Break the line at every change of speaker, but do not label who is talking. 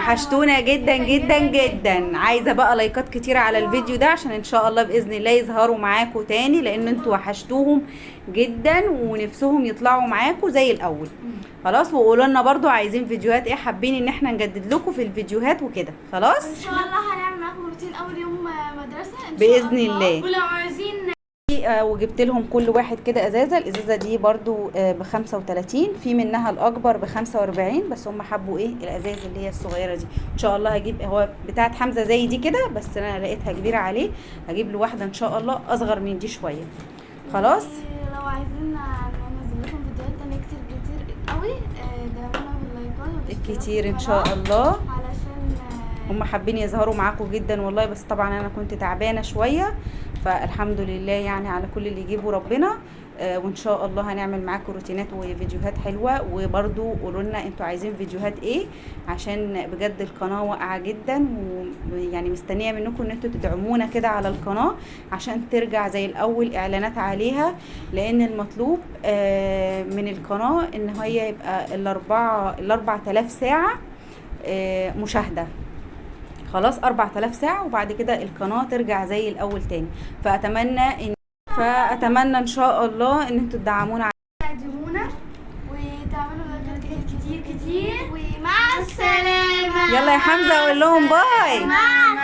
وحشتونا جدا جدا جدا. عايزه بقى لايكات كتيره على الفيديو ده عشان ان شاء الله باذن الله يظهروا معاكم تاني، لان انتوا وحشتوهم جدا ونفسهم يطلعوا معاكم زي الاول. خلاص، وقولوا لنا برضو عايزين فيديوهات ايه، حابين ان احنا نجدد لكم في الفيديوهات وكده. خلاص
ان شاء الله هنعمل معاكم روتين اول يوم مدرسه ان شاء
باذن
الله.
الله.
ولو عايزين
وجبت لهم كل واحد كده ازازه. الازازه دي برضو ب35، في منها الاكبر ب45، بس هم حبوا ايه الازاز اللي هي الصغيره دي. ان شاء الله هجيب، هو بتاعت حمزه زي دي كده، بس انا لقيتها كبيره عليه، هجيب له واحده ان شاء الله اصغر من دي شويه. خلاص،
لو عايزين ننزل لكم فيديوهات تانية كتير قوي، دعمونا باللايكات
كتير ان شاء الله.
علشان
هم حابين يظهروا معاكم جدا والله، بس طبعا انا كنت تعبانه شويه، فالحمد لله يعني على كل اللي يجيبه ربنا. وان شاء الله هنعمل معاكم روتينات وفيديوهات حلوه. وبرضو قولوا لنا انتوا عايزين فيديوهات ايه، عشان بجد القناه واقعه جدا، ويعني مستنيه منكم ان انتوا تدعمونا كده على القناه عشان ترجع زي الاول اعلانات عليها، لان المطلوب من القناه ان هي يبقى ال4000 ساعه مشاهده. خلاص 4000 ساعة، وبعد كده القناة ترجع زي الأول تاني. فأتمنى إن شاء الله إن انتوا تدعمونا
تعجبونا وتعملوا لايكات كتير ومع السلامة.
يلا يا حمزة قول لهم باي.
مع